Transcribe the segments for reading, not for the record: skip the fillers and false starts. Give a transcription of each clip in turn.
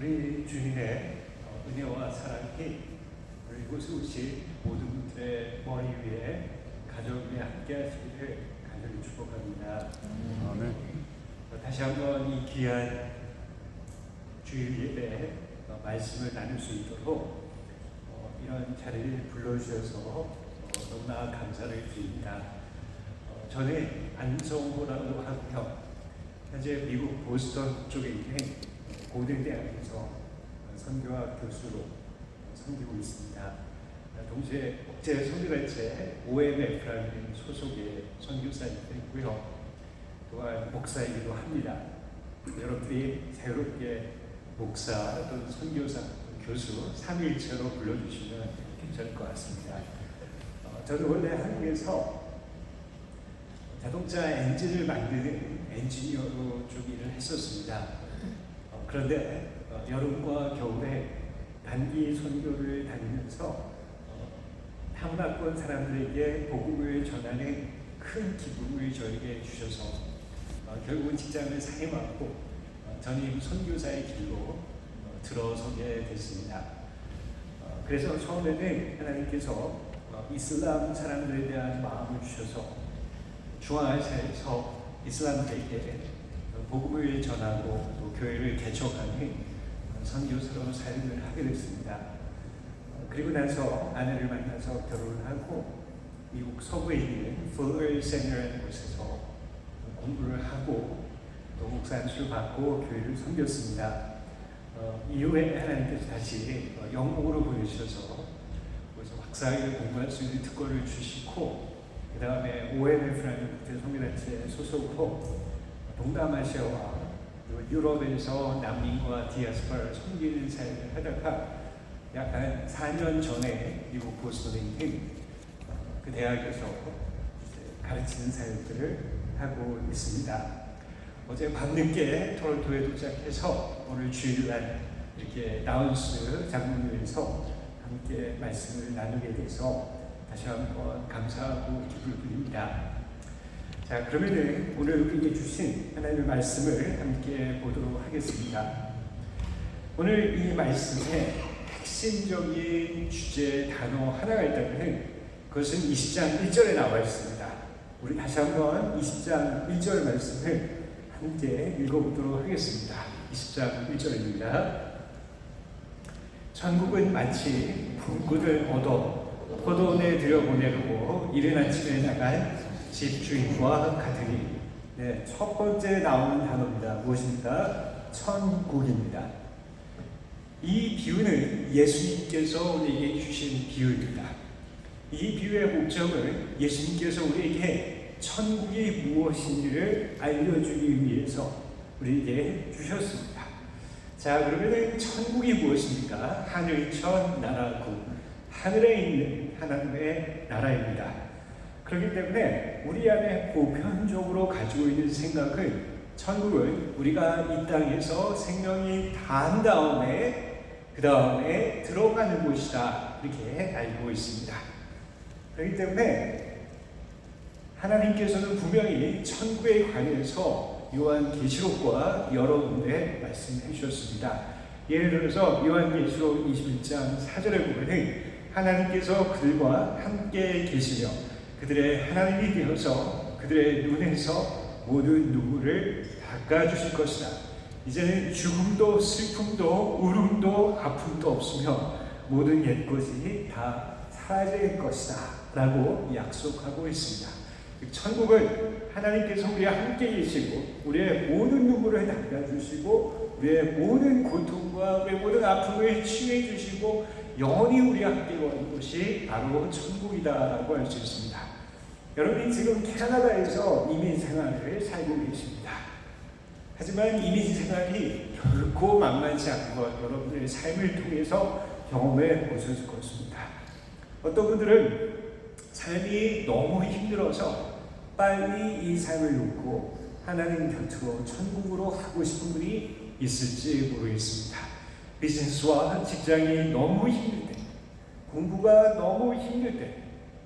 우리 주님의 은혜와 사랑이 우리 이곳에 오신 모든 분들의 머리 위에 가정 위에 함께 하시기를 간절히 축복합니다. 아멘. 다시 한번 이 귀한 주일 예배 말씀을 나눌 수 있도록 이런 자리를 불러주셔서 너무나 감사를 드립니다. 저는 안성호라고 하고요. 현재 미국 보스턴 쪽에 있는 고등대학에서 선교학 교수로 섬기고 있습니다. 동시에 국제 선교단체 OMF라는 소속의 선교사이고요. 또한 목사이기도 합니다. 여러분들이 자유롭게 목사 또는 선교사, 교수 3일체로 불러주시면 괜찮을 것 같습니다. 저는 원래 한국에서 자동차 엔진을 만드는 엔지니어로 좀 일을 했었습니다. 그런데 여름과 겨울에 단기 선교를 다니면서 타문화권 사람들에게 복음을 전하는 큰 기쁨을 저에게 주셔서 결국은 직장을 상임하고 전임 선교사의 길로 들어서게 됐습니다. 그래서 처음에는 하나님께서 이슬람 사람들에 대한 마음을 주셔서 중앙아시아에서 이슬람들에게 복음을 전하고 또 교회를 개척하는 선교사로 삶을 하게 됐습니다. 그리고 나서 아내를 만나서 결혼을 하고 미국 서부에 있는 풀러 세미나라는 곳에서 공부를 하고 또 목사 안수를 받고 교회를 섬겼습니다. 이후에 하나님께서 다시 영국으로 보내주셔서 그래서 박사학위를 공부할 수 있는 특권을 주시고 그 다음에 OMF라는 국제 선교단체에 소속으로 동남아시아와 유럽에서 난민과 디아스포라를 섬기는 삶을 하다가 약 한 4년 전에 미국 보스턴에 있는 그 대학에서 가르치는 사역들을 하고 있습니다. 어제 밤늦게 토론토에 도착해서 오늘 주일날 이렇게 나운스 장로교에서 함께 말씀을 나누게 돼서 다시 한번 감사하고 기쁨을 드립니다. 자, 그러면은 오늘 우리에게 주신 하나님의 말씀을 함께 보도록 하겠습니다. 오늘 이 말씀에 핵심적인 주제 단어 하나가 있다면 그것은 20장 1절에 나와 있습니다. 우리 다시 한번 20장 1절 말씀을 함께 읽어보도록 하겠습니다. 20장 1절입니다. 천국은 마치 품꾼을 얻어 포도원에 들여보내고 이른 아침에 나간 집주인과 같으니. 네, 첫 번째 나오는 단어입니다. 무엇입니까? 천국입니다. 이 비유는 예수님께서 우리에게 주신 비유입니다. 이 비유의 목적은 예수님께서 우리에게 천국이 무엇인지를 알려주기 위해서 우리에게 주셨습니다. 자, 그러면 천국이 무엇입니까? 하늘천 나라국, 하늘에 있는 하나님의 나라입니다. 그렇기 때문에 우리 안에 보편적으로 가지고 있는 생각은 천국은 우리가 이 땅에서 생명이 다한 다음에 그 다음에 들어가는 곳이다, 이렇게 알고 있습니다. 그렇기 때문에 하나님께서는 분명히 천국에 관해서 요한계시록과 여러 군데 말씀해 주셨습니다. 예를 들어서 요한계시록 21장 4절에 보면 하나님께서 그들과 함께 계시며 그들의 하나님이 되어서 그들의 눈에서 모든 눈물을 닦아주실 것이다. 이제는 죽음도 슬픔도 울음도 아픔도 없으며 모든 옛것이 다 사라질 것이다 라고 약속하고 있습니다. 천국은 하나님께서 우리와 함께 계시고 우리의 모든 눈물을 닦아주시고 우리의 모든 고통과 우리의 모든 아픔을 치유해 주시고 영원히 우리와 함께 거하는 것이 바로 천국이다라고 할 수 있습니다. 여러분이 지금 캐나다에서 이민 생활을 살고 계십니다. 하지만 이민 생활이 결코 만만치 않은 것 여러분들의 삶을 통해서 경험해 보셨을 것입니다. 어떤 분들은 삶이 너무 힘들어서 빨리 이 삶을 놓고 하나님 곁으로 천국으로 가고 싶은 분이 있을지 모르겠습니다. 비즈니스와 직장이 너무 힘들 때, 공부가 너무 힘들 때,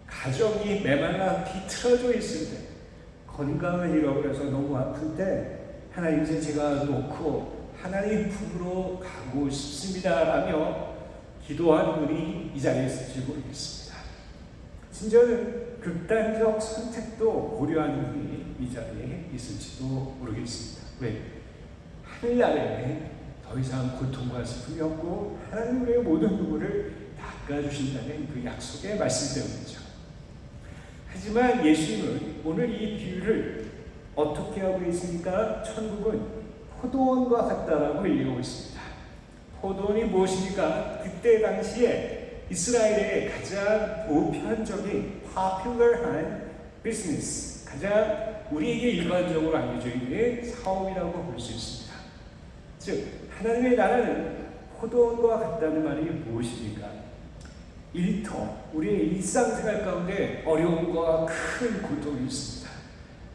가정이 메말라 비틀어져 있을 때, 건강을 잃어버려서 너무 아플 때 하나님 이제 제가 놓고 하나님 품으로 가고 싶습니다라며 기도하는 분이 이 자리에 있을지 모르겠습니다. 심지어는 극단적 선택도 고려하는 분이 이 자리에 있을지도 모르겠습니다. 왜? 하늘나라에 더 이상 고통과 슬픔이 없고 하나님의 모든 눈물을 닦아주신다는 그 약속의 말씀 때문이죠. 하지만 예수님은 오늘 이 비유를 어떻게 하고 있습니까? 천국은 포도원과 같다라고 얘기하고 있습니다. 포도원이 무엇입니까? 그때 당시에 이스라엘의 가장 보편적인 popular한 비즈니스, 가장 우리에게 일반적으로 알려져 있는 사업이라고 볼 수 있습니다. 즉 하나님의 나라는 포도원과 같다는 말이 무엇입니까? 일터, 우리의 일상생활 가운데 어려움과 큰 고통이 있습니다.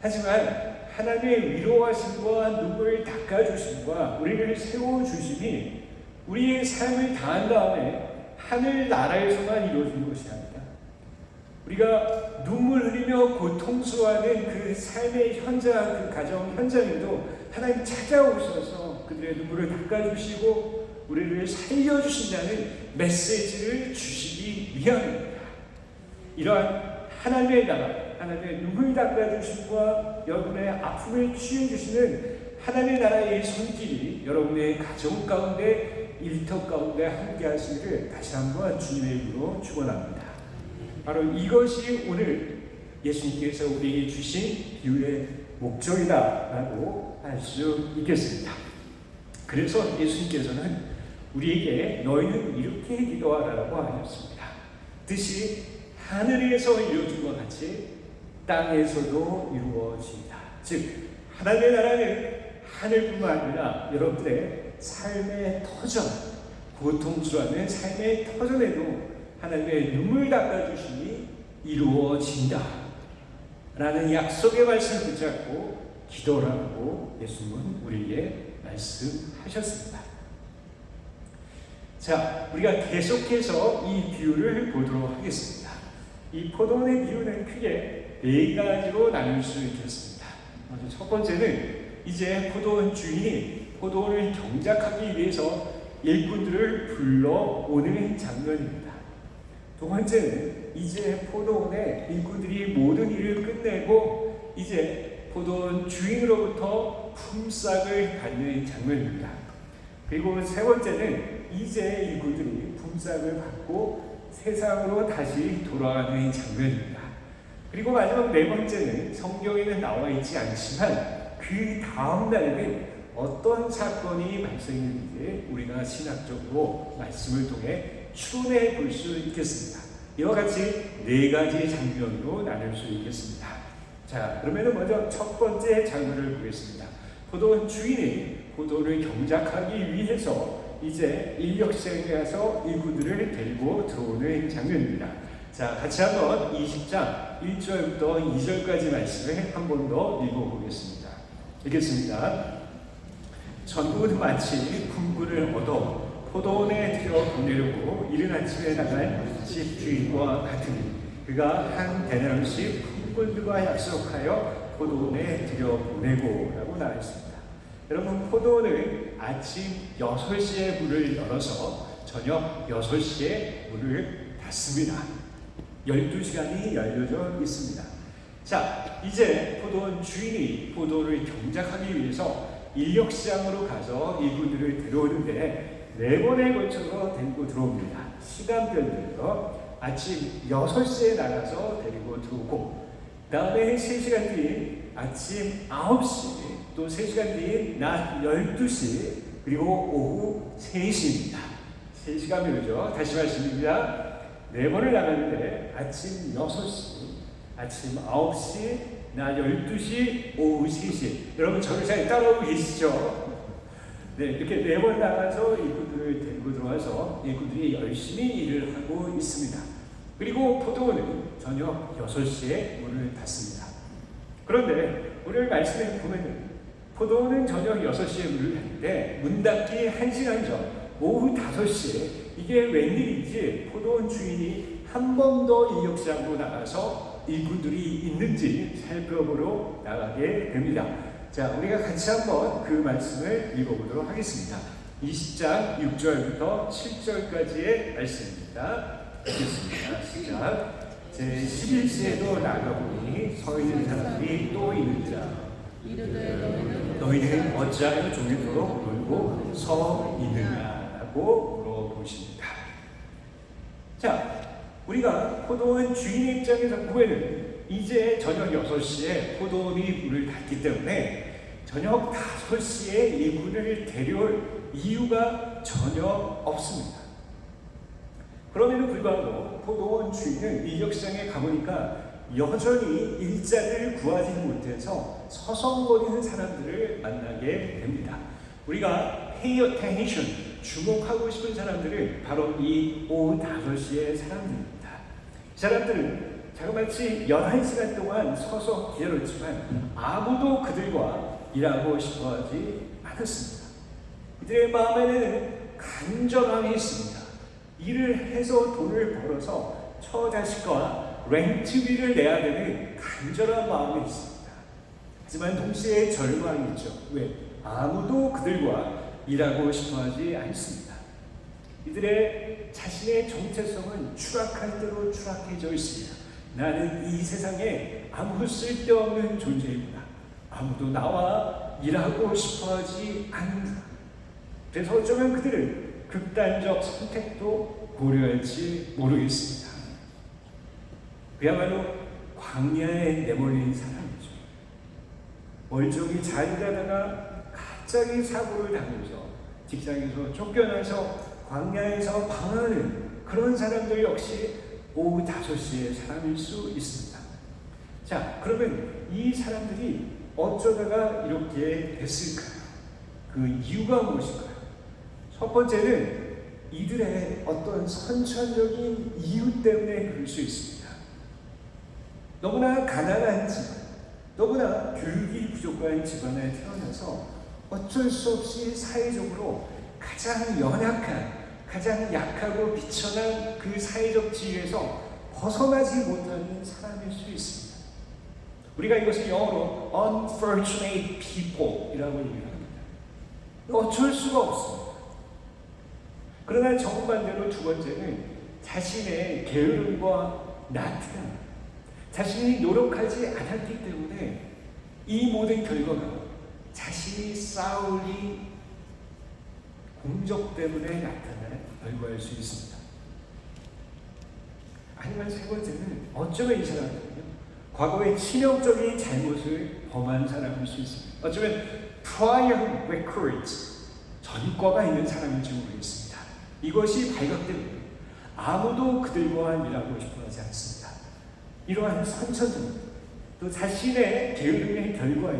하지만 하나님의 위로하심과 눈물을 닦아주심과 우리를 세워주심이 우리의 삶을 다한 다음에 하늘나라에서만 이루어지는 것이 아니다. 우리가 눈물 흘리며 고통스러워하는 그 삶의 현장, 그 가정 현장에도 하나님 찾아오셔서 그들의 눈물을 닦아주시고 우리를 살려주신다는 메시지를 주시기 위함입니다. 이러한 하나님의 나라, 하나님의 눈물 닦아주심과 여러분의 아픔을 치유해주시는 하나님의 나라의 손길이 여러분의 가정 가운데, 일터 가운데 함께 하시기를 다시 한번 주님의 이름으로 축원합니다. 바로 이것이 오늘 예수님께서 우리에게 주신 비유의 목적이다라고 할 수 있겠습니다. 그래서 예수님께서는 우리에게 너희는 이렇게 기도하라고 하셨습니다. 뜻이 하늘에서 이루어진 것 같이 땅에서도 이루어진다. 즉 하나님의 나라는 하늘뿐만 아니라 여러분의 삶의 터전, 고통스러워하는 삶의 터전에도 하나님의 눈물 닦아주심이 이루어진다 라는 약속의 말씀을 붙잡고 기도라고 예수님은 우리에게 말씀하셨습니다. 자, 우리가 계속해서 이 비유를 보도록 하겠습니다. 이 포도원의 비유는 크게 네 가지로 나눌 수 있겠습니다. 먼저 첫 번째는 이제 포도원 주인이 포도원을 경작하기 위해서 일꾼들을 불러오는 장면입니다. 두 번째는 이제 포도원의 일꾼들이 모든 일을 끝내고 이제 포도원 주인으로부터 품삯을 받는 장면입니다. 그리고 세 번째는 이제 일꾼들이 품삯을 받고 세상으로 다시 돌아가는 장면입니다. 그리고 마지막 네 번째는 성경에는 나와 있지 않지만 그 다음 날에는 어떤 사건이 발생했는지 우리가 신학적으로 말씀을 통해 추론해 볼 수 있겠습니다. 이와 같이 네 가지 장면으로 나눌 수 있겠습니다. 자, 그러면 먼저 첫 번째 장면을 보겠습니다. 포도원 주인이 포도를 경작하기 위해서 이제 인력시장에 가서 일꾼들을 데리고 들어오는 장면입니다. 자, 같이 한번 20장 1절부터 2절까지 말씀을 한 번 더 읽어보겠습니다. 읽겠습니다. 전국은 마치 품꾼을 얻어 포도원에 들여 보내려고 이른 아침에 나갈 집 주인과 같으니 그가 한 데나리씩 품꾼들과 약속하여 포도원에 들여 보내고 라고 나와 있습니다. 여러분, 포도원은 아침 6시에 문을 열어서 저녁 6시에 문을 닫습니다. 12시간이 열려져 있습니다. 자, 이제 포도원 주인이 포도를 경작하기 위해서 인력시장으로 가서 일꾼들을 데려오는데 4번에 걸쳐서 데리고 들어옵니다. 시간별로 아침 6시에 나가서 데리고 들어오고 그 다음에 3시간 뒤에 아침 9시 또 3시간 뒤에 낮 12시 그리고 오후 3시입니다. 3시간별로죠. 다시 말씀드립니다. 4번을 나가는데 아침 6시, 아침 9시, 낮 12시, 오후 3시. 여러분 저를 잘 따라오고 계시죠? 네, 이렇게 4번 나가서 일꾼들을 데리고 들어와서 일꾼들이 열심히 일을 하고 있습니다. 그리고 포도원은 저녁 6시에 문을 닫습니다. 그런데 오늘 말씀에 보면 포도원은 저녁 6시에 문을 닫는데 문 닫기 1시간 전 오후 5시에 이게 웬일인지 포도원 주인이 한 번 더 인력시장으로 나가서 일꾼들이 있는지 살펴보러 나가게 됩니다. 자, 우리가 같이 한번 그 말씀을 읽어보도록 하겠습니다. 20장 6절부터 7절까지의 말씀입니다. 읽겠습니다. 시작. 제11세에도 나가보니 서 있는 사람들이 또 있는지라. 너희는 어찌하여 종일토록 놀고 서 있느냐 라고 물어보십니다. 자, 우리가 포도원 주인의 입장에서 보면은 이제 저녁 6시에 포도원이 문을 닫기 때문에 저녁 5시에 이 문을 데려올 이유가 전혀 없습니다. 그럼에도 불구하고 포도원 주인은 인력시장에 가보니까 여전히 일자리를 구하지 못해서 서성거리는 사람들을 만나게 됩니다. 우리가 pay attention, 주목하고 싶은 사람들은 바로 이 오후 5시의 사람들입니다. 이 사람들은 자그마치 11시간 동안 서서 기다렸지만 아무도 그들과 일하고 싶어하지 않았습니다. 이들의 마음에는 간절함이 있습니다. 일을 해서 돈을 벌어서 처자식과 렌트비를 내야 되는 간절한 마음이 있습니다. 하지만 동시에 절망이 있죠. 왜? 아무도 그들과 일하고 싶어하지 않습니다. 이들의 자신의 정체성은 추락할 대로 추락해져 있습니다. 나는 이 세상에 아무 쓸데없는 존재이구나. 아무도 나와 일하고 싶어하지 않는다. 그래서 어쩌면 그들은 극단적 선택도 고려할지 모르겠습니다. 그야말로 광야에 내몰린 사람이죠. 멀쩡히 잘 일하다가 갑자기 사고를 당해서 직장에서 쫓겨나서 광야에서 방황하는 그런 사람들 역시 오후 5시의 사람일 수 있습니다. 자, 그러면 이 사람들이 어쩌다가 이렇게 됐을까요? 그 이유가 무엇일까요? 첫 번째는 이들의 어떤 선천적인 이유 때문에 그럴 수 있습니다. 너무나 가난한 집안, 너무나 교육이 부족한 집안에 태어나서 어쩔 수 없이 사회적으로 가장 연약한, 가장 약하고 비천한 그 사회적 지위에서 벗어나지 못하는 사람일 수 있습니다. 우리가 이것을 영어로 unfortunate people 이라고 얘기합니다. 어쩔 수가 없습니다. 그러나 정반대로 두 번째는 자신의 게으름과 나태함, 자신이 노력하지 않았기 때문에 이 모든 결과가 자신이 쌓으리 공적 때문에 나타나는 결과일 수 있습니다. 아니면 세 번째는 어쩌면 이 사람들은요, 과거의 치명적인 잘못을 범한 사람일 수 있습니다. 어쩌면 prior records, 전과가 있는 사람일지 모르겠습니다. 이것이 발각되면 아무도 그들과 일하고 싶어하지 않습니다. 이러한 선천적, 또 자신의 게으름의 결과에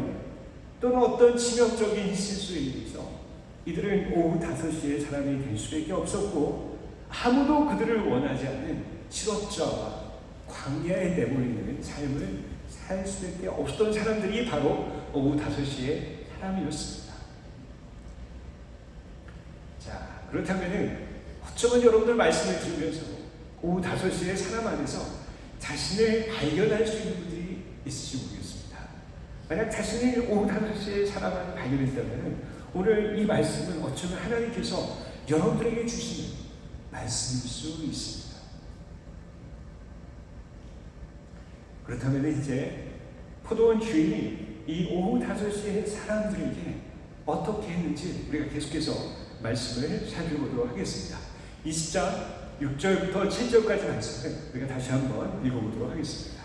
또는 어떤 치명적인 실수에 의해서 이들은 오후 5시에 사람이 될 수밖에 없었고 아무도 그들을 원하지 않는 실업자와 광야에 내몰리는 삶을 살 수밖에 없었던 사람들이 바로 오후 5시의 사람이었습니다. 자, 그렇다면 어쩌면 여러분들 말씀을 들으면서 오후 5시에 사람 안에서 자신을 발견할 수 있는 분들이 있을지 모르겠습니다. 만약 자신이 오후 5시에 사람 안에 발견했다면 오늘 이 말씀은 어쩌면 하나님께서 여러분들에게 주시는 말씀일 수 있습니다. 그렇다면 이제 포도원 주인이 이 오후 5시에 사람들에게 어떻게 했는지 우리가 계속해서 말씀을 살펴보도록 하겠습니다. 20장 6절부터 7절까지 말씀을 우리가 다시 한번 읽어보도록 하겠습니다.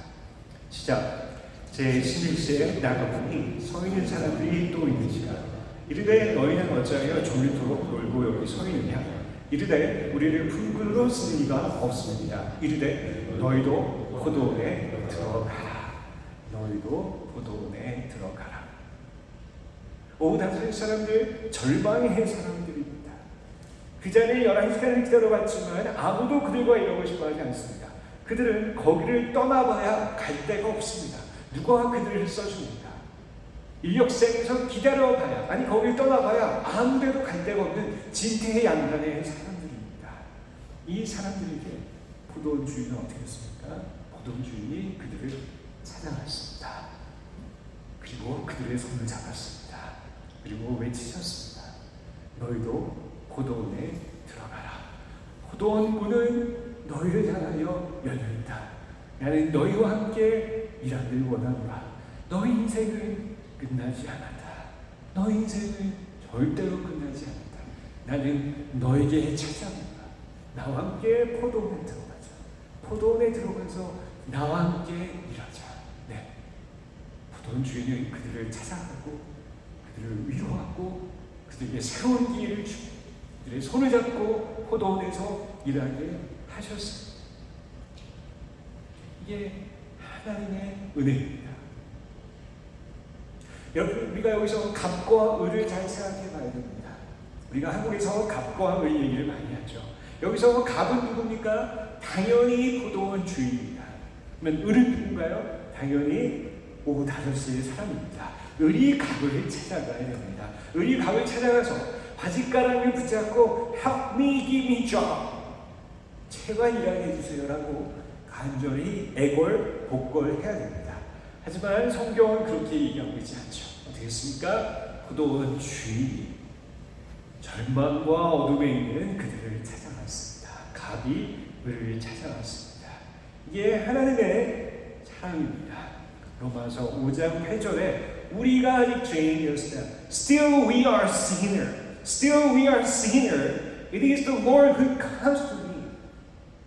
시작. 제11세에 나가보니 서 있는 사람들이 또 있는지라. 이르되 너희는 어찌하여 종일토록 놀고 여기 서 있느냐. 이르되 우리를 품꾼으로 쓰는 이가 없습니다. 이르되 너희도 포도원에 들어가라. 너희도 포도원에 들어가라. 오후 5시 사람들, 절망의 사람들입니다. 그 자리에 11시간을 기다려봤지만 아무도 그들과 일하고 싶어하지 않습니다. 그들은 거기를 떠나봐야 갈 데가 없습니다. 누가 그들을 써줍니까? 인력시장에서 기다려봐야, 아니 거기를 떠나봐야 아무데도 갈 데가 없는 진퇴양난의 사람들입니다. 이 사람들에게 포도원 주인은 어떻게 했습니까? 포도원 주인이 그들을 찾아갔습니다. 그리고 그들의 손을 잡았습니다. 그리고 외치셨습니다. 너희도 포도원에 들어가라. 포도원 문은 너희를 향하여 열려있다. 나는 너희와 함께 일하길 원하노라. 너희 인생은 끝나지 않았다. 너희 인생은 절대로 끝나지 않았다. 나는 너에게 찾아온다. 나와 함께 포도원에 들어가자. 포도원에 들어가서 나와 함께 일하자. 네. 포도원 주인은 그들을 찾아가고 그들을 위로하고 그들에게 새로운 기회를 주고 그들의 손을 잡고 포도원에서 일하게 하셨습니다. 이게 하나님의 은혜입니다. 여러분, 우리가 여기서 갑과 을을 잘 생각해 봐야 됩니다. 우리가 한국에서 갑과 을 얘기를 많이 하죠. 여기서 갑은 누굽니까? 당연히 포도원 주인입니다. 그러면 을은 누군가요? 당연히 오후 5시의 사람입니다. 을이 갑을 찾아가야 됩니다. 을이 갑을 찾아가서 바짓가랑을 붙잡고 Help me, give me job. 제발 일하게 해주세요라고 간절히 복걸해야 됩니다. 하지만 성경은 그렇게 얘기하고 있지 않죠. 어떻게 했습니까? 포도원 주인이 절망과 어둠에 있는 그들을 찾아갔습니다. 갑이 을을 찾아갔습니다. 이게 하나님의 사랑입니다. 로마서 5장 8절에 우리가 아직 죄인이었을 때 Still we are sinner. Still we are sinner. It is the Lord who comes to me.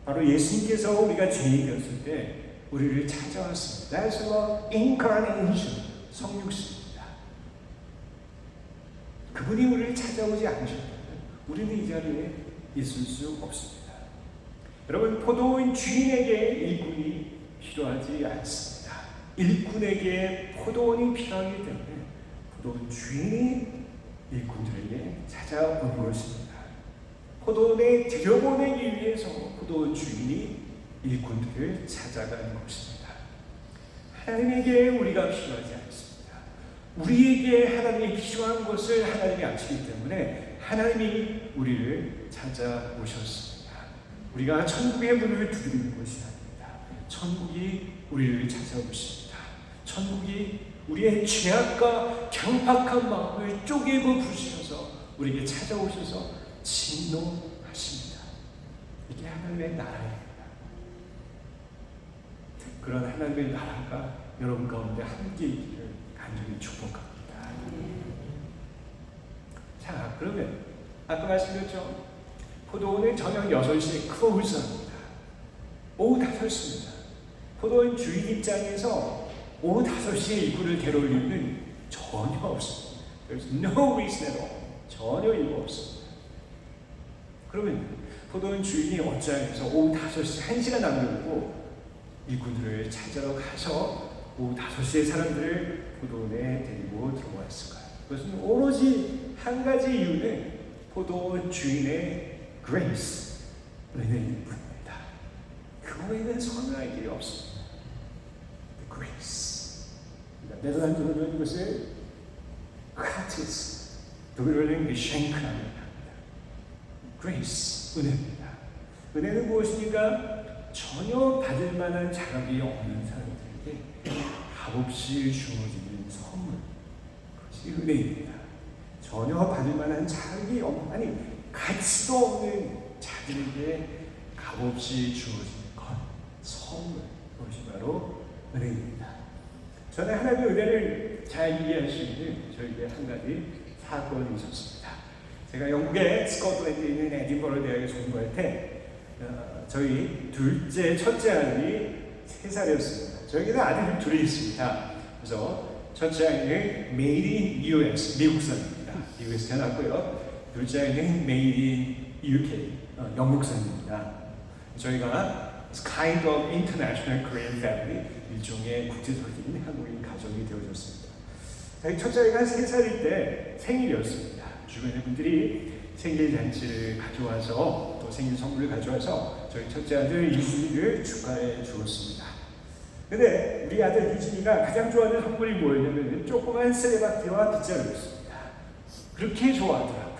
바로 예수님께서 우리가 죄인이었을 때 우리를 찾아왔습니다. That's the incarnation. 성육신입니다. 그분이 우리를 찾아오지 않으셨다면 우리는 이 자리에 있을 수 없습니다. 여러분, 포도원 주인에게 일꾼이 필요하지 않습니다. 일꾼에게 포도원이 필요하기 때문에 포도원 주인이 일꾼들에게 찾아온 것입니다. 포도원에 들여보내기 위해서 포도원 주인이 일꾼들을 찾아가는 것입니다. 하나님에게 우리가 필요하지 않습니다. 우리에게 하나님이 필요한 것을 하나님이 아시기 때문에 하나님이 우리를 찾아오셨습니다. 우리가 천국의 문을 두드리는 것이 아닙니다. 천국이 우리를 찾아오십니다. 천국이 우리의 죄악과 경박한 마음을 쪼개고 부수셔서 우리에게 찾아오셔서 진노하십니다. 이게 하나님의 나라입니다. 그런 하나님의 나라가 여러분 가운데 함께 있기를 간절히 축복합니다. 자, 그러면 아까 말씀드렸죠? 포도원은 저녁 6시에 클로즈합니다. 오후 5시입니다. 포도원 주인 입장에서 오후 5시에 일꾼을 데려올 이유는 전혀 없습니다. There's no reason at all. 전혀 이유가 없습니다. 그러면 포도원 주인이 어찌하면서 오후 5시 1시간 남겨두고 일꾼들을 찾으러 가서 오후 5시에 사람들을 포도원에 데리고 들어왔을까요? 그것은 오로지 한 가지 이유는 포도원 주인의 grace, 은혜일 뿐입니다. 그 외에는 선언할 길이 없습니다. grace. 네덜란드어로는 이것을 gratis, 독일어로는 geschen크라고 합니다. grace, 은혜입니다. 은혜는 무엇입니까? 전혀 받을 만한 자격이 없는 사람들에게 값없이 주어지는 선물, 그것이 은혜입니다. 전혀 받을 만한 자격이 없는, 아니 가치도 없는 자들에게 값없이 주어지는 것, 선물, 그것이 바로 은혜입니다. 저는 하나님의 은혜를 잘 이해할 수 있는 저에게 한 가지 사건이 있었습니다. 제가 영국의 스코틀랜드에 있는 에딘버러 대학에 공부할 때 저희 첫째 아들이 3살이었습니다. 저에게는 아들이 둘이 있습니다. 그래서 첫째 아이는 Made in US, 미국산입니다. 미국에서 태어났고요. 둘째 아이는 Made in UK, 영국산입니다. 저희가 kind of international Korean family, 일종의 국제적인 한국인 가정이 되어졌습니다. 저희 첫째 아이가 3살일 때 생일이었습니다. 주변의 분들이 생일 잔치를 가져와서 또 생일 선물을 가져와서 저희 첫째 아들 유진이를 축하해 주었습니다. 근데 우리 아들 유진이가 가장 좋아하는 선물이 뭐였냐면 조그만 쓰레바티와 빗자루였습니다. 그렇게 좋아하더라고요.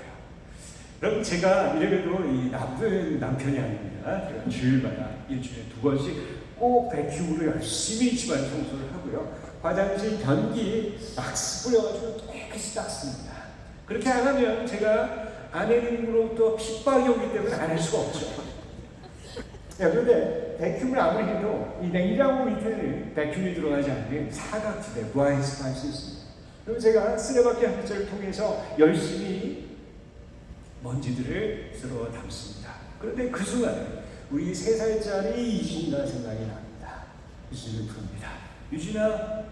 여러분, 제가 이래봬도 이 나쁜 남편이 아닙니다. 제가 주일마다 일주일에 2번씩 꼭 배큐으로 열심히 집안 청소를 하고요. 화장실 변기 막 뿌려가지고 깨끗이 닦습니다. 그렇게 안 하면 제가 아내님으로부터 핍박이 오기 때문에 안 할 수가 없죠. 그런데 배큐음을 아무리 해도 이 냉장고 밑에는 배큐음이 들어가지 않는 사각지대, 블라인드 스팟이 있습니다. 그럼 제가 쓰레받기 한자를 통해서 열심히 먼지들을 쓸어 담습니다. 그런데 그 순간에 우리 3살짜리 유진이가 생각이 납니다. 유진을 부릅니다. 유진아,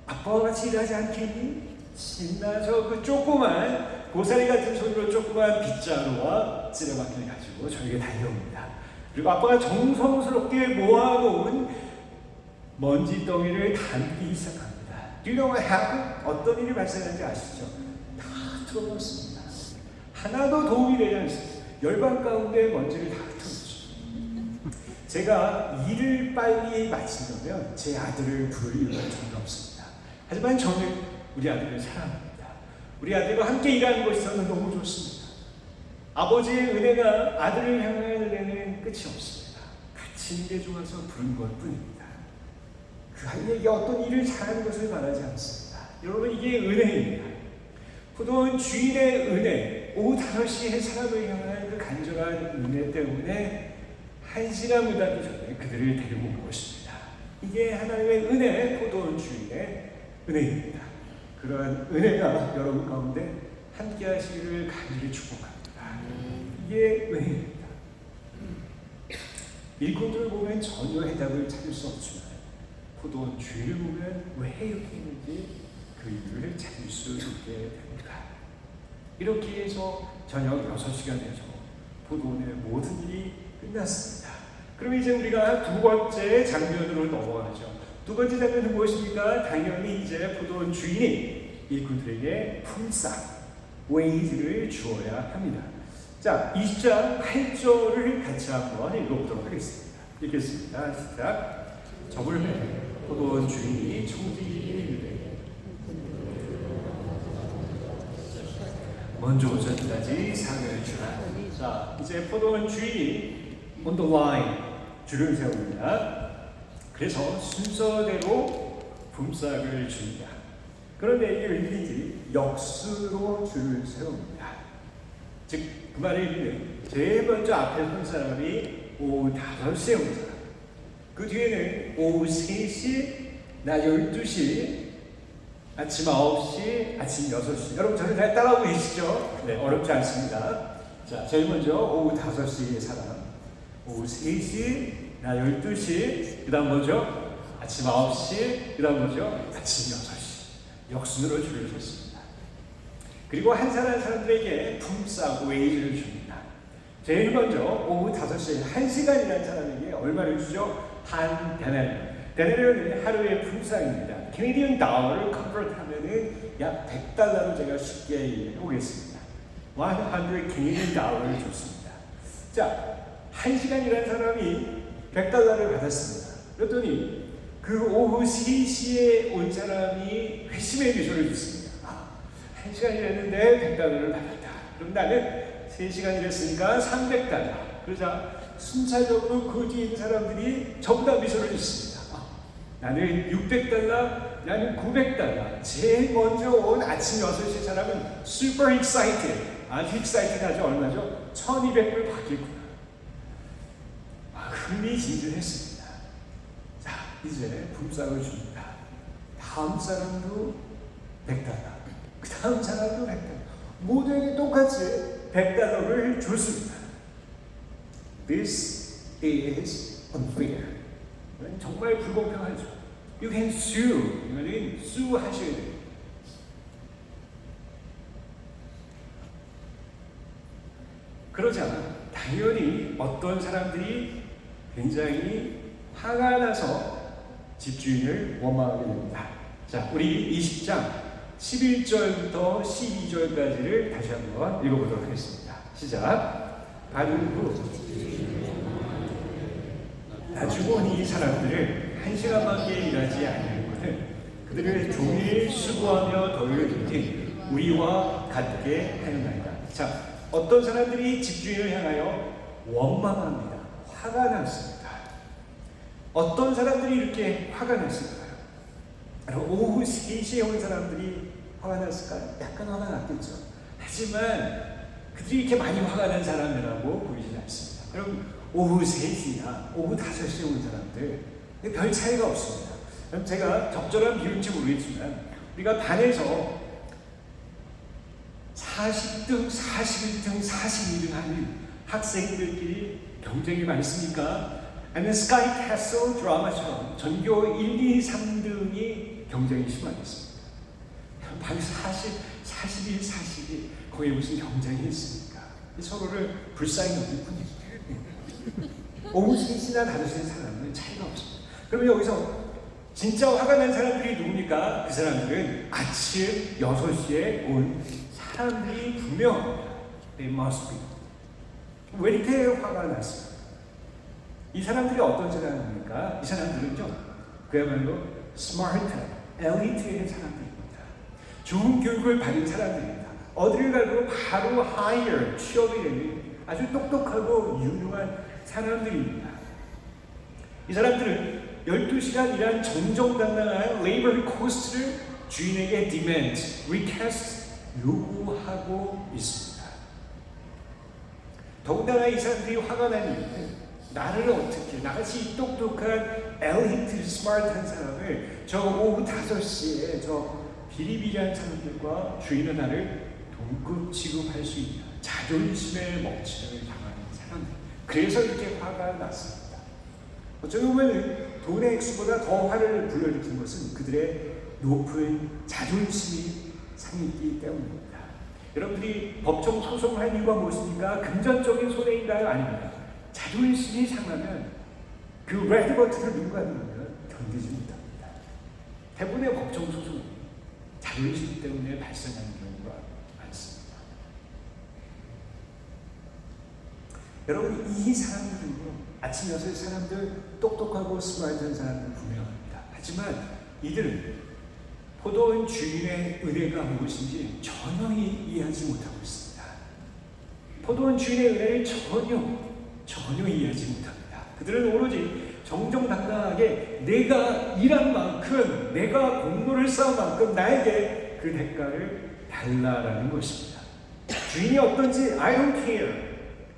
아빠와 같이 일하지 않겠니? 신나서 그 조그만 고사리 같은 손으로 조그만 빗자루와 쓰레받기를 가지고 저에게 달려옵니다. 그리고 아빠가 정성스럽게 모아놓은 먼지 덩이를 담기 시작합니다. Do you know what happened? 어떤 일이 발생한지 아시죠? 다 틀어놓습니다. 하나도 도움이 되지 않습니다. 열반 가운데 먼지를 다 흩어놓죠. 제가 일을 빨리 마치려면 제 아들을 부를 이유가 전혀 없습니다. 하지만 저는 우리 아들을 사랑합니다. 우리 아들과 함께 일하는 것이 저는 너무 좋습니다. 아버지의 은혜가 아들을 향한 은혜는 끝이 없습니다. 같이 있는 게 좋아서 부른 것 뿐입니다. 그 아이에게 어떤 일을 잘하는 것을 말하지 않습니다. 여러분, 이게 은혜입니다. 포도원 주인의 은혜, 오후 5시에 사람을 향한 그 간절한 은혜 때문에 1시간보다도 전에 그들을 데리고 온 것입니다. 이게 하나님의 은혜, 포도원 주인의 은혜입니다. 그러한 은혜가 여러분 가운데 함께 하시기를 간절히 축복합니다. 이게 은혜입니다. 일꾼들을 보면 전혀 해답을 찾을 수 없지만 포도원 주인을 보면 왜 이렇게 있는지 그 이유를 찾을 수 있게 됩니다. 이렇게 해서 저녁 6시가 돼서 포도원의 모든 일이 끝났습니다. 그럼 이제 우리가 두 번째 장면으로 넘어가죠. 두 번째 장면은 무엇입니까? 당연히 이제 포도원 주인이 일꾼들에게 품삯, 웨이즈를 주어야 합니다. 자, 20장 8절을 같이 한번 읽어보도록 하겠습니다. 읽겠습니다. 시작. 저물매 포도원 주인이 청지기에게 이르되 먼저 오전까지 상을 주라. 자, 이제 포도원 주인이 on the line 줄을 세웁니다. 그래서 순서대로 품삯을 줍니다. 그런데 이게 왠지 역수로 줄을 세웁니다. 즉, 그 말을 읽으면 제일 먼저 앞에 선 사람이 오후 5시에 온 사람, 그 뒤에는 오후 3시, 낮 12시, 아침 9시, 아침 6시. 여러분 저를 잘 따라오고 계시죠? 네, 어렵지 않습니다. 자, 제일 먼저 오후 5시의 사람, 오후 3시, 낮 12시, 그 다음 뭐죠? 아침 9시, 그 다음 뭐죠? 아침 6시. 역순으로 줄을 섰습니다. 그리고 한 사람 한 사람들에게 품삯, 웨이즈를 줍니다. 제일 먼저 오후 5시에 1시간이라는 사람에게 얼마를 주죠? 한 데나리온. 데나리온은 하루의 품삯입니다. 캐네디언 달러를 컨버트 하면은 약 100달러로 제가 쉽게 해보겠습니다. 100 캐네디언 달러를 줬습니다. 자, 1시간이라는 사람이 100달러를 받았습니다. 그랬더니 그 오후 3시에 온 사람이 회심의 미소를 줬습니다. 1시간 일했는데 100달러를 받았다. 그럼 나는 3시간 일했으니까 300달러. 그러자 순차적으로 그 뒤에 있는 사람들이 전부 다 미소를 짓습니다. 나는 600달러, 나는 900달러. 제일 먼저 온 아침 6시 사람은 super excited. 아주 excited하죠. 얼마죠? 1200불 받겠구나. 흥미진진했습니다. 자, 이제 품삯을 줍니다. 다음 사람도 100달러. 그 다음 사람도 100달러. 모두에게 똑같이 100달러를 줬습니다. This is unfair. 정말 불공평하죠. You can sue. 이거는 sue 하셔야 돼요. 그러자 당연히 어떤 사람들이 굉장히 화가 나서 집주인을 원망하게 됩니다. 자, 우리 20장 11절부터 12절까지를 다시 한번 읽어보도록 하겠습니다. 시작. 바르고 나중은 이 사람들을 1시간밖에 일하지 아니하거든 그들을 종일 수고하며 돌려주니 우리와 같게 하였나이다. 자, 어떤 사람들이 집주인을 향하여 원망합니다. 화가 났습니다. 어떤 사람들이 이렇게 화가 났을까요? 오후 3시에 온 사람들이 화가 났을까요? 약간 화가 났겠죠. 하지만 그들이 이렇게 많이 화가 난 사람이라고 보이지 않습니다. 그럼 오후 3시나 오후 5시에 온 사람들 별 차이가 없습니다. 그럼 제가 적절한 비유인지 모르겠지만 우리가 반에서 40등, 41등, 42등 하는 학생들끼리 경쟁이 많습니까? 아니면 스카이 캐슬 드라마처럼 전교 1, 2, 3등이 경쟁이 심하겠습니다. 반 40, 41, 42 거기에 무슨 경쟁이 있습니까? 서로를 불쌍히 여길 뿐이죠. 오후 3시나 5시의 사람은 차이가 없습니다. 그러면 여기서 진짜 화가 난 사람들이 누굽니까? 그 사람들은 아침 6시에 온 사람들이 분명합니다. They must be. 왜 이렇게 화가 났습니까? 이 사람들이 어떤 사람입니까? 이 사람들은요, 그야말로 스마트, 엘리트의 사람들입니다. 좋은 교육을 받은 사람들입니다. 어디를 가도 바로 higher, 취업이 되는 아주 똑똑하고 유능한 사람들입니다. 이 사람들은 12시간 일한 정정당당한 레이버 코스트를 주인에게 demand, request, 요구하고 있습니다. 더군다나 이 사람들이 화가 난 이유는 나를 어떻게, 나같이 똑똑한 엘리트 스마트한 사람을 저 오후 5시에 저 비리비리한 사람들과 주인은 나를 동급 취급할 수 있냐, 자존심의 멍청을 당하는 사람들. 그래서 이렇게 화가 났습니다. 어쩌면 보면 돈의 액수보다 더 화를 불러일으킨 것은 그들의 높은 자존심이 상했기 때문입니다. 여러분들이 법정 소송을 한 이유가 무엇입니까? 금전적인 손해인가요? 아닙니다. 자존심이 상하면 그 레드 버튼을 누가 누르면 견디지 못합니다. 대부분의 법정 소송은 자존심 때문에 발생하는 경우가 많습니다. 여러분, 이 사람들은요, 아침 6시 사람들, 똑똑하고 스마트한 사람들 분명합니다. 하지만 이들은 포도원 주인의 은혜가 무엇인지 전혀 이해하지 못하고 있습니다. 포도원 주인의 은혜를 전혀 이해하지 못합니다. 그들은 오로지 정정당당하게 내가 일한 만큼, 내가 공로를 쌓은 만큼 나에게 그 대가를 달라라는 것입니다. 주인이 어떤지 I don't care.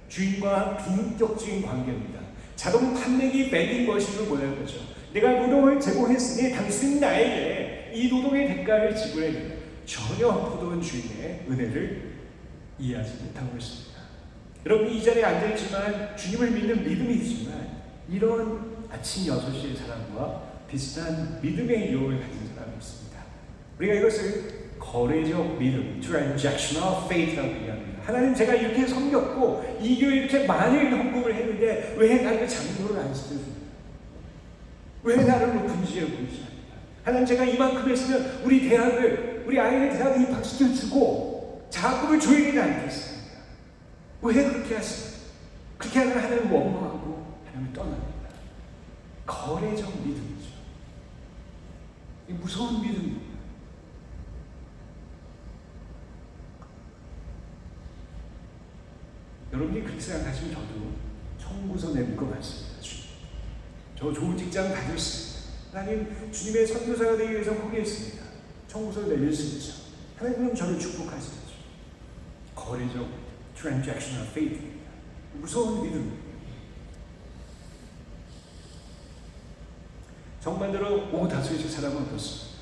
주인과 비인격적인 관계입니다. 자동 판매기 vending 머신을 보는 거죠. 내가 노동을 제공했으니 당신이 나에게 이 노동의 대가를 지불해야 된다. 전혀 포도원 주인의 은혜를 이해하지 못하고 있습니다. 여러분이 이 자리에 앉아있지만 주님을 믿는 믿음이 있지만 이런 아침 6시의 사람과 비슷한 믿음의 유혹을 가진 사람이 있습니다. 우리가 이것을 거래적 믿음, transactional faith라고 얘기합니다. 하나님, 제가 이렇게 섬겼고 이 교회 이렇게 많은 헌금을 했는데 왜 나를 장로를 안 시켜줍니까? 왜 나를 높은 지에 보이십니까? 하나님, 제가 이만큼 했으면 우리 아이를 대학에 입학시켜주고 자금을 줘야 되지 않겠습니까? 왜 그렇게 하십니까? 그렇게 하면 하나님을 원망하고 하나님을 떠납니다. 거래적 믿음이죠. 이 무서운 믿음입니다. 여러분이 그렇게 생각하시면 저도 청구서 내는 것 같습니다. 저 좋은 직장 다녔습니다. 하나님, 주님의 선교사가 되기 위해서 포기했습니다. 청구서 내릴 수 있죠. 하나님은 저를 축복하시죠. 거래적 transactional faith입니다. 무서운 믿음입니다. 정반대로 오후 5시의 사람은 어떻습니까?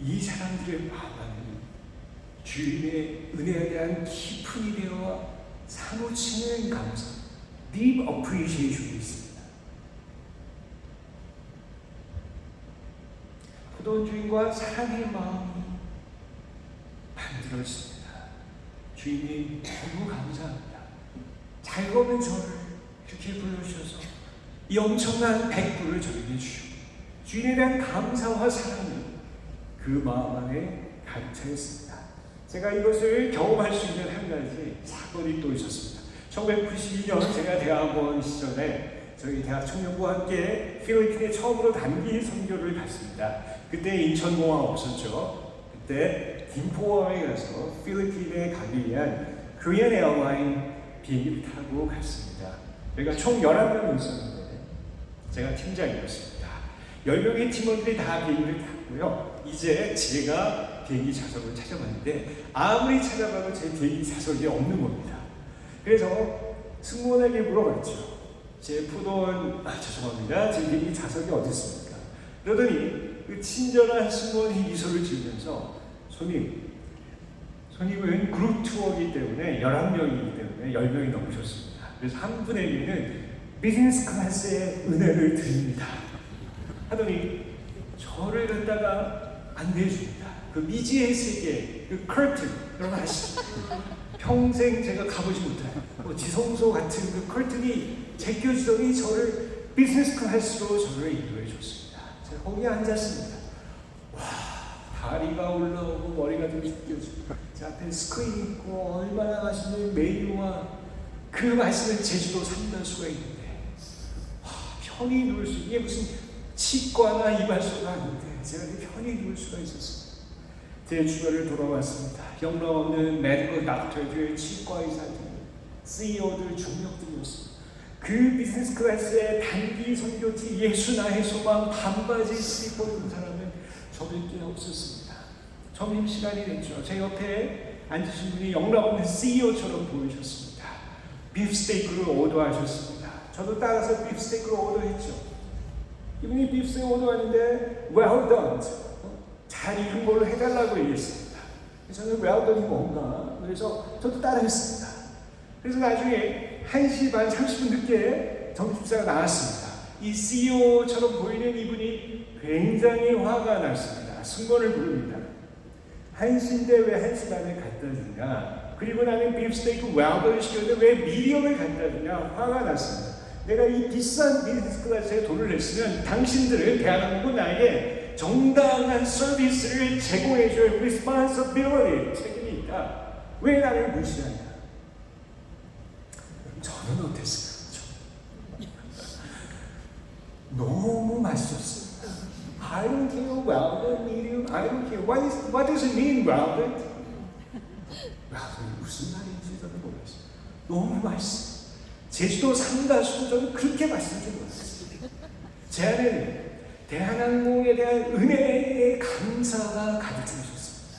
이 사람들의 마음은 주님의 은혜에 대한 깊은 이대와 사무치는 감사, deep appreciation이 있습니다. 포도원 주인과 사랑의 마음이 만들어집니다. 주인이 너무 감사합니다. 자유로운 저를 이렇게 불러주셔서 이 엄청난 백불을 저에게 주시고 주인에 대한 감사와 사랑이 그 마음 안에 가득 차 있습니다. 제가 이것을 경험할 수 있는 한 가지 사건이 또 있었습니다. 1992년 제가 대학원 시절에 저희 대학 청년부와 함께 필리핀에 처음으로 단기 선교를 갔습니다. 그때 인천공항 없었죠. 그때 김포항에 가서 필리핀에 가기 위한 코리안 에어라인 비행기를 타고 갔습니다. 저희가 총 11명 있었는데 제가 팀장이었습니다. 10명의 팀원들이 다 비행기를 탔고요. 이제 제가 비행기 좌석을 찾아봤는데 아무리 찾아봐도 제 비행기 좌석이 없는 겁니다. 그래서 승무원에게 물어봤죠. 제 포도원, 죄송합니다. 제 비행기 좌석이 어디 있습니까? 그러더니 그 친절한 승무원이 미소를 지으면서 손님은 그룹 투어이기 때문에 11명이기 때문에 10명이 넘으셨습니다. 그래서 한 분에게는 비즈니스 클래스의 은혜를 드립니다. 하더니 저를 갖다가 안내해 줍니다. 그 미지의 세계, 그 커튼, 여러분 아시죠? 평생 제가 가보지 못한 지성소 같은 그 커튼이 제껴지더니 저를 비즈니스 클래스로 저를 인도해 줬습니다. 제가 거기에 앉았습니다. 와, 다리가 올라오고 머리가 좀 찢겨지고 제 앞에 스크린 있고 얼마나 맛있는 메뉴와 그 맛있는 제주도 삼다수가 있는데 편히 누울 수, 이게 무슨 치과나 이발소가 아닌데 제가 편히 누울 수가 있었습니다. 제 주변을 돌아봤습니다. 영락없는 메디컬 닥터들, 치과 의사들, CEO들, 중력들이었습니다. 그 비즈니스 클래스의 단기 선교티, 예수 나의 소망, 반바지 슬리퍼 입은 사람은 저밖에 없었습니다. 점심시간이 됐죠. 제 옆에 앉으신 분이 영락없는 CEO처럼 보이셨습니다. 비프스테이크를 오더하셨습니다. 저도 따라서 비프스테이크를 오더했죠. 이분이 비프스테이크 오더하는데 well done, 잘 익은 걸로 해달라고 얘기했습니다. 저는 well done이 뭔가, 그래서 저도 따라했습니다. 그래서 나중에 1시 반 30분 늦게 점심시간가 나왔습니다. 이 CEO처럼 보이는 이분이 굉장히 화가 났습니다. 승무원을 부릅니다. 1시인데 왜 1시 반에 갖다 주냐? 그리고 나는 비프스테이크 well done을 시켰는데 왜 미디엄을 갖다 주냐? 화가 났습니다. 내가 이 비싼 비즈니스 클래스에 돈을 냈으면 당신들은 대한민국 나에게 정당한 서비스를 제공해줄 responsibility, 책임이 있다. 왜 나를 무시하냐? 저는 어땠을까요? 너무 맛있었어요. I don't care well done, medium, I don't care. What does it mean well done? well done 무슨 말인지 저는 몰랐어요. 너무 맛있어요. 제주도 삼다수도 저는 그렇게 맛있을 줄 몰랐어요. 제 안에는 대한항공에 대한 은혜의 감사가 가득 차 있었습니다.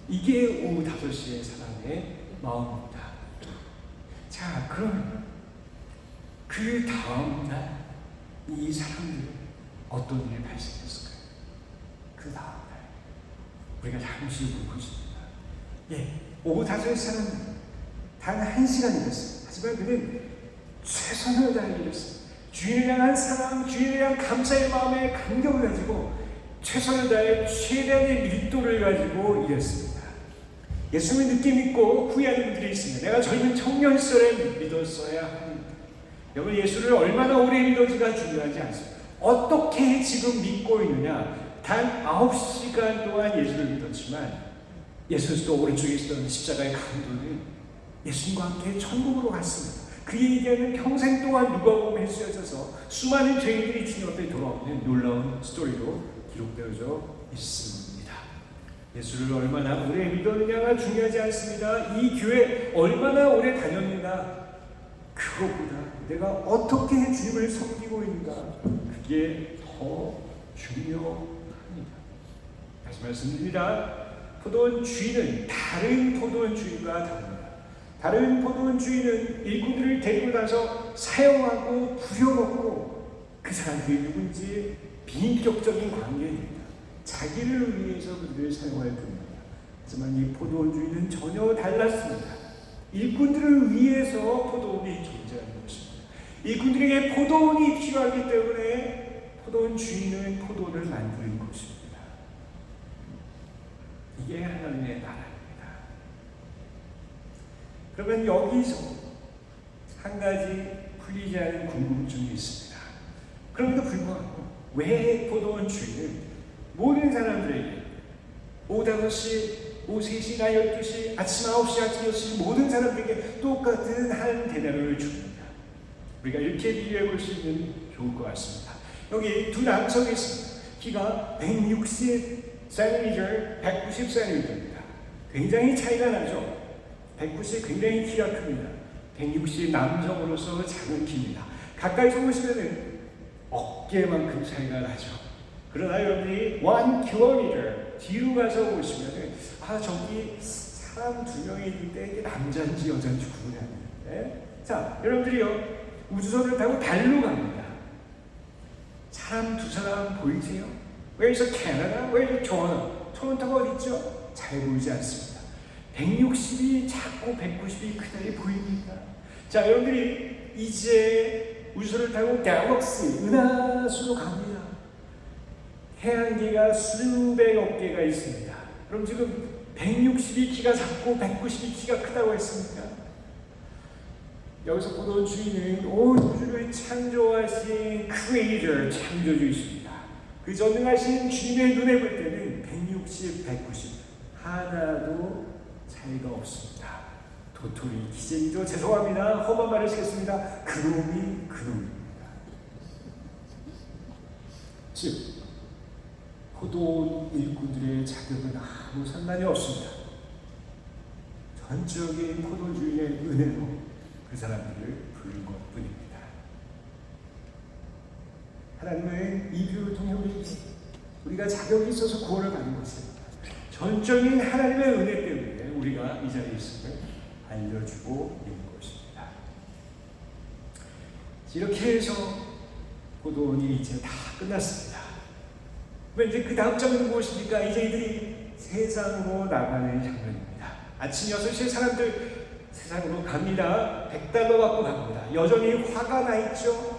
이게 오후 5시의 사람의 마음입니다. 자, 그럼 그 다음 날 이 사람들은 어떤 일이 발생했을까요? 그 다음 날 우리가 잠시 보고 싶습니다. 오후 5시 사람들 단 1시간 일했어요. 하지만 그는 최선을 다해 일했어요. 주인을 향한 사랑, 주인을 향한 감사의 마음에 감격을 가지고 최선을 다해 최대한의 밀도를 가지고 일했습니다. 예수님을 늦게 믿고 후회하는 분들이 있습니다. 내가 젊은 청년 시절에 믿었어야 합니다. 여러분, 예수를 얼마나 오래 믿었지가 중요하지 않습니다. 어떻게 지금 믿고 있느냐? 단 9시간 동안 예수를 믿었지만 예수도 오른쪽에 있던 십자가의 강도는 예수님과 함께 천국으로 갔습니다. 그에게는 평생 동안 누가복음에 쓰여져서 수많은 죄인들이 주님 앞에 돌아오는 놀라운 스토리로 기록되어져 있습니다. 예수를 얼마나 오래 믿었느냐가 중요하지 않습니다. 이 교회 얼마나 오래 다녔느냐, 그것보다 내가 어떻게 주님을 섬기고 있는가, 그게 더 중요합니다. 다시 말씀드립니다. 포도원 주인은 다른 포도원 주인과 다릅니다. 다른 포도원 주인은 일꾼들을 데리고 나서 사용하고 부려먹고 그 사람들이 누군지 비인격적인 관계입니다. 자기를 위해서 그들을 사용할 뿐입니다. 하지만 이 포도원 주인은 전혀 달랐습니다. 일꾼들을 위해서 포도원이 존재하는 것입니다. 일꾼들에게 포도원이 필요하기 때문에 포도원 주인은 포도원을 만드는 것입니다. 이게 하나님의 나라입니다. 그러면 여기서 한 가지 풀리지 않은 궁금증이 있습니다. 그럼에도 불구하고 왜 포도원 주인은 모든 사람들에게 오후 5시, 오후 3시나 12시, 아침 9시, 아침 6시 모든 사람들에게 똑같은 한 데나리온을 줍니다. 우리가 이렇게 비교해 볼 수 있는 좋을 것 같습니다. 여기 두 남성이 있습니다. 키가 160cm, 190cm입니다. 굉장히 차이가 나죠. 190 굉장히 키가 큽니다. 160 남성으로서 작은 키입니다. 가까이서 보시면은 어깨만큼 차이가 나죠. 그러나 여러분이 1km 뒤로 가서 보시면 저기 사람 2명이 있는데 이게 남자인지 여자인지 구분이 안 되는데, 자, 여러분들이요 우주선을 타고 달로 갑니다. 사람 2사람 보이세요? Where's Canada? Where's Toronto? 토론토가 어디 있죠? 잘 보이지 않습니다. 160이 작고 190이 크다리 보입니다. 자, 여러분들이 이제 우주선을 타고 갤럭시, 은하수로 갑니다. 태양계가 수백억 개가 있습니다. 그럼 지금 160이 키가 작고 190이 키가 크다고 했습니까? 여기서 보던 주인은 온 우주를 창조하신 크리에이터, 창조주이십니다. 그 전능하신 주님의 눈에 볼 때는 160, 190 하나도 차이가 없습니다. 도토리 기재이죠. 죄송합니다. 험한 말을 쓰겠습니다. 그놈이 그놈입니다. 즉 포도원 일꾼들의 자격은 아무 상관이 없습니다. 전적인 포도주인의 은혜로 그 사람들을 부른 것뿐입니다. 하나님은 이 비유를 통해 우리가 자격이 있어서 구원을 받는 것입니다. 전적인 하나님의 은혜 때문에 우리가 이 자리에 있음을 알려주고 있는 것입니다. 이렇게 해서 포도원이 이제 다 끝났습니다. 이제 그 다음 장면은 무엇입니까? 이제 이들이 세상으로 나가는 장면입니다. 아침 6시에 사람들 세상으로 갑니다. $100 받고 갑니다. 여전히 화가 나 있죠.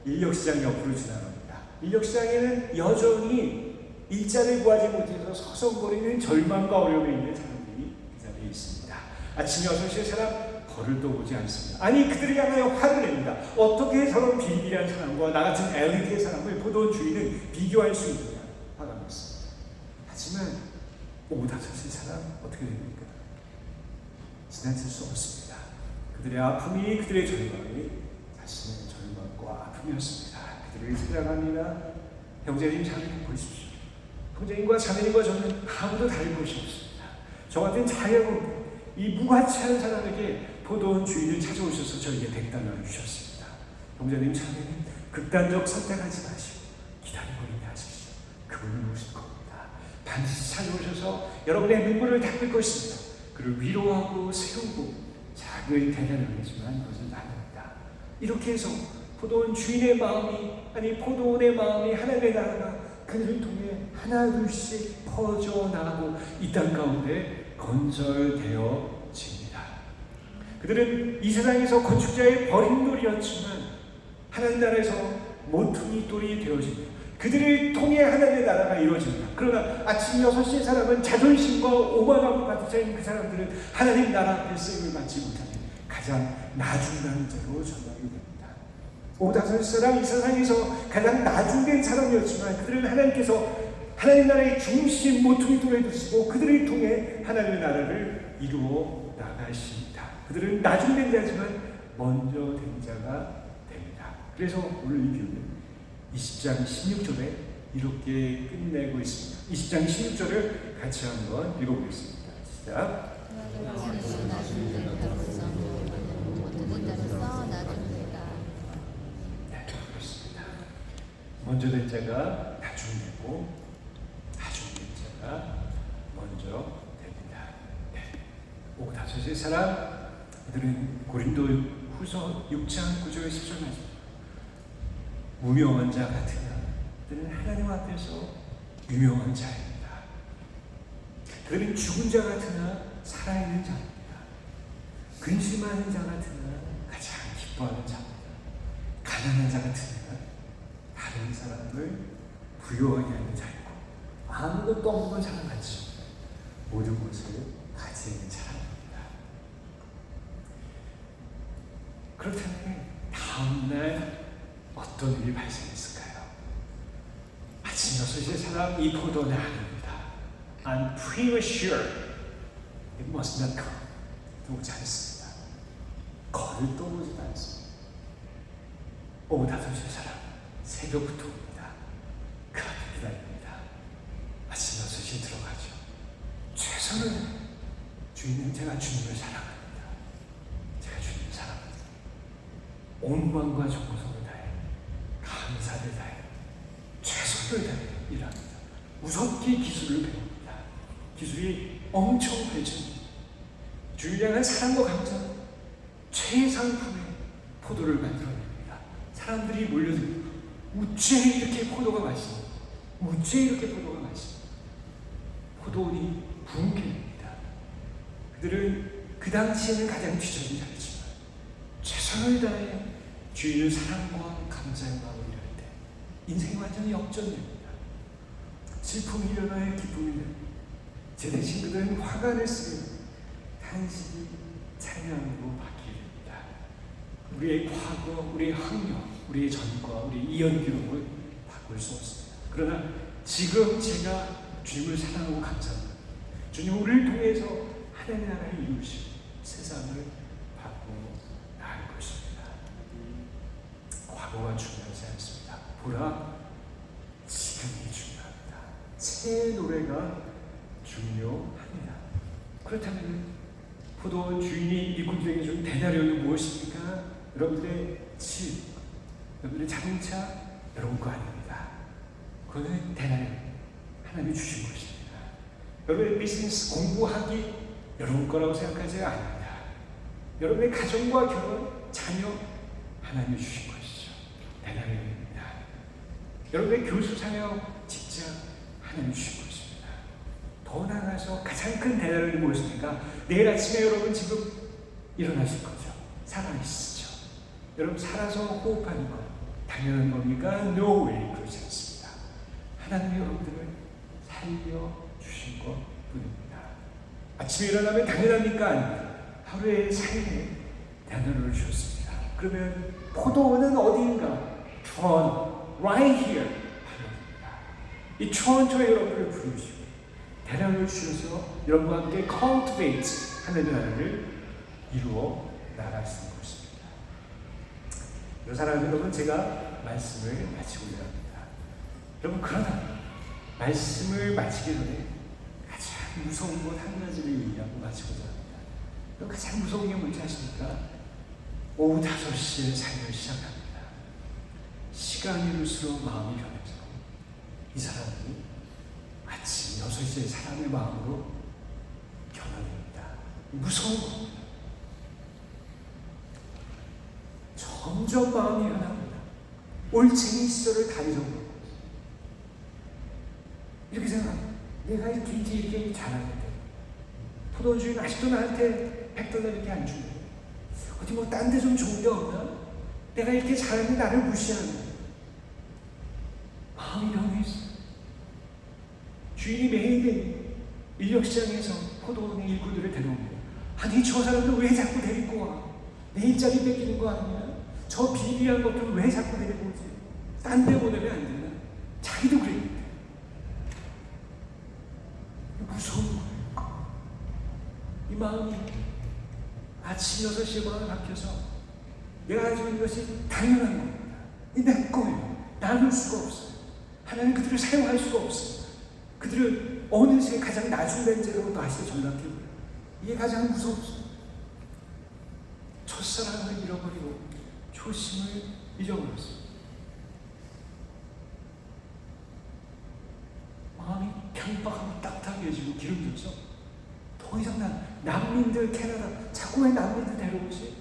인력시장 옆으로 지나갑니다. 인력시장에는 여전히 일자리를 구하지 못해서 서성거리는 절망과 어려움에 있는 사람들이 그 자리에 있습니다. 아침 6시에 사람 벌을도 보지 않습니다. 아니, 그들이 향하여 화를 냅니다. 어떻게 저런 비비리한 사람과 나 같은 엘리트의 사람을 포도원 주인은 비교할 수 있느냐 화가 났습니다. 하지만 오후 5시 사람 어떻게 됩니까? 지나칠 수 없습니다. 그들의 아픔이, 그들의 절망이 자신의 절망과 아픔이었습니다. 그들을 사랑합니다. 형제님, 자매님 보십시오. 형제님과 자매님과 저는 아무도 다른 것이 없습니다. 저 같은 자영업, 이 무가치한 사람에게 포도원 주인을 찾아오셔서 저에게 $100를 주셨습니다. 형제님, 자매님, 극단적 선택하지 마시고 기다리고 있게 하십시오. 그분은 오실 겁니다. 반드시 찾아오셔서 여러분의 눈물을 닦을 것입니다. 그를 위로하고 세우고 작은 대단을 하지만 그것은 아닙니다. 이렇게 해서 포도원 주인의 마음이, 아니 포도원의 마음이, 하나님의 나라가 그들을 통해 하나 둘씩 퍼져나가고 이 땅 가운데 건설되어집니다. 그들은 이 세상에서 건축자의 버림돌이었지만 하나님 나라에서 모퉁이 돌이 되어집니다. 그들을 통해 하나님의 나라가 이루어집니다. 그러나 아침 6시의 사람은 자존심과 오만함을 가득 차인 그 사람들은 하나님 나라 앞에 쓰임을 받지 못하는 가장 나중한 자로 전락이 됩니다. 오후 5시 사람, 이 세상에서 가장 나중된 사람이었지만 그들은 하나님께서 하나님 나라의 중심 모퉁이 돌에 두시고 그들을 통해 하나님의 나라를 이루어 나가십니다. 그들은 나중된 자지만 먼저 된 자가 됩니다. 그래서 오늘 이 비유는 20장 16절에 이렇게 끝내고 있습니다. 20장 16절을 같이 한번 읽어보겠습니다. 시작. 네, 그렇습니다. 먼저 된 자가 나중되고 나중된 자가 먼저 됩니다. 네. 오후 5시의 사람, 그들은 고린도 후서 6장 9절 10절 말씀. 무명한 자 같으나 그들은 하나님 앞에서 유명한 자입니다. 그들은 죽은 자 같으나 살아있는 자입니다. 근심하는 자 같으나 가장 기뻐하는 자입니다. 가난한 자 같으나 다른 사람을 부유하게 하는 자이고 아무것도 없는 사람같이 모든 것을 가지고 있는 사람입니다. 그렇다면 다음날 어떤 일이 발생했을까요? 아침 6시의 사람, 이 포도는 아닙니다. I'm pretty sure it must not come. 오지 않습니다. 거를 떠오르지도 않습니다. 오후 5시의 사람, 새벽부터 옵니다. 그 앞에 기다립니다. 아침 6시에 들어가죠. 최선을 주인은 제가 주님을 사랑합니다. 제가 주님을 사랑합니다. 온 마음과 정성을 다해 감사를 다해 최선을 다해 일합니다. 무섭게 기술을 배웁니다. 기술이 엄청 발전합니다. 주인을 향한 사랑과 감정, 최상품의 포도를 만들어냅니다. 사람들이 몰려들고 어째 이렇게 포도가 맛있어? 어째 이렇게 포도가 맛있어? 포도원이 붕괴 됩니다. 그들은 그 당시에는 가장 뒤처진 자였지만 최선을 다해 주인의 사랑과 감사의 마음을 일할 때 인생이 완전히 역전됩니다. 슬픔이 일어나야 기쁨이 됩니다. 제 대신 그들은 화관을 쓰며 탄식이 찬양으로 바뀌게 됩니다. 우리의 과거, 우리의 학력, 우리의 전과, 우리의 이연 기록을 바꿀 수 없습니다. 그러나 지금 제가 주님을 사랑하고 감사합니다. 주님 우리를 통해서 하나님의 나라를 이루시고 세상을 바꾸어 나갈 것입니다. 과거가 중요하지 않습니다. 보라, 지금이 중요합니다. 새 노래가 중요합니다. 그렇다면 포도원 주인이 이꾼들에게 준 대나리온은 무엇입니까? 여러분들의 집, 여러분들의 자동차, 여러분 거 아닙니다. 그거는 대나리온, 하나님이 주신 것입니다. 여러분의 비즈니스, 공부하기, 여러분 거라고 생각하지 아닙니다. 여러분의 가정과 결혼, 자녀, 하나님이 주신 것이죠. 대나리온입니다. 여러분의 교수, 사역, 직장, 하나님이 주신 것입니다. 더 나아가서 가장 큰 대나리온이 무엇입니까? 내일 아침에 여러분 지금 일어나실 거죠. 살아있으죠. 여러분 살아서 호흡하는 것 당연한 겁니까? No way. 그렇지 않습니다. 하나님이 여러분들을 살려주신 것 뿐입니다. 아침에 일어나면 당연합니까? 아닙니다. 하루의 삶에 대나리온을 주셨습니다. 그러면 포도원은 어디인가? 트론, right here. 이 트론토에 여러분을 부르시고 대나리온을 주셔서 여러분과 함께 cultivate 하나님의 나라를 이루어 나갈 수 있는 것입니다. 사랑하는 여러분, 제가 말씀을 마치고자 합니다. 여러분, 그러나 말씀을 마치기 전에 가장 무서운 것 한 가지를 얘기하고 마치고자 합니다. 여러분, 가장 무서운 게 뭔지 아십니까? 오후 5시에 삶을 시작합니다. 시간이 흐를수록 마음이 변해서 이 사람이 아침 6시에 사람의 마음으로 변화됩니다. 무서운 겁니다. 점점 마음이 변합니다. 올챙이 시절을 다 잊어버려요. 이렇게 생각합니다. 내가 이렇게 잘하는데 포도원 주인 아직도 나한테 $100 이렇게 안 주네. 어디 뭐 딴 데 좀 좋은 데 없나? 내가 이렇게 잘하는데 나를 무시하네. 마음이 변해있어. 주인이 매일 인력시장에서 포도원의 일꾼들을 데려옵니다. 아니 저 사람들 왜 자꾸 데리고 와? 내 일자리 뺏기는 거 아니야? 저 비리한 것들 왜 자꾸 데리고 오지? 딴 데 보내면 안 되나? 자기도 그랬는데 무서운 거예요. 이 마음이 아침 6시에 마음이 바뀌어서 내가 가지고 있는 것이 당연한 겁니다. 이 내 거예요. 나눌 수가 없어요. 하나님 그들을 사용할 수가 없어요. 그들을 어느새 가장 낮은 벤제로 다시 전락해버려요. 이게 가장 무섭습니다. 첫사랑을 잃어버리고 초심을 잊어버렸습니다. 마음이 편박하고 딱딱해지고 기름져서 더 이상 난민들 캐나다 자꾸 왜 난민들 데려오지?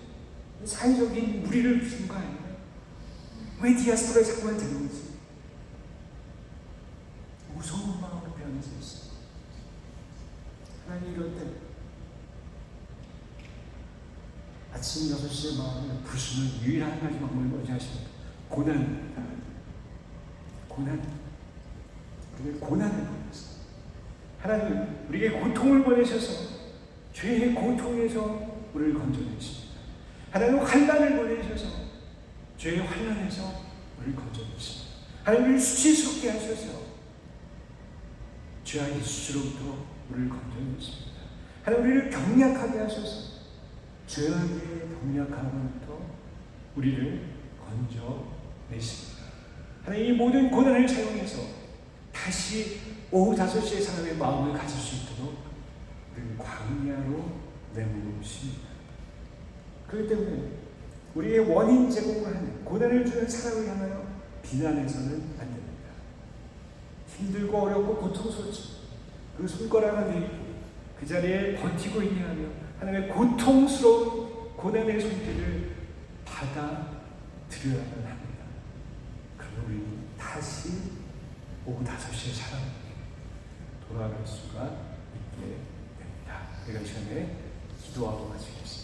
사회적인 무리를 주는 거 아니에요? 왜 디아스포라에 자꾸만 데려오지? 무서운 마음을 변해서 있어요. 하나님 이럴 때 아침 6시에 마음을 부수는 유일한 가지 방법이 뭔지 아십니까? 고난입니다. 고난. 우리가 고난을 보냈어요. 하나님 우리에게 고통을 보내셔서 죄의 고통에서 우리를 건져내십니다. 하나님 환난을 보내셔서 죄의 환난에서 우리를 건져내십니다. 하나님 우리를 수치스럽게 하셔서 죄악의 수치로부터 우리를 건져내십니다. 하나님 우리를 경략하게 하셔서 죄악의 경략함으로부터 우리를 건져내십니다. 하나님 이 모든 고난을 사용해서 다시 오후 5시에 사람의 마음을 가질 수 있도록 우리를 광야로 내모십니다. 그렇기 때문에 우리의 원인 제공을 하는 고난을 주는 사람을 향하여 비난해서는 안 됩니다. 힘들고 어렵고 고통스럽지. 그 손가락을 들고 그 자리에 버티고 있냐 하며 하나님의 고통스러운 고난의 손길을 받아들여야만 합니다. 그러면 우리는 다시 오후 5시에 사랑으로 돌아갈 수가 있게 됩니다. 우리가 이 시간에 기도하고 마치겠습니다.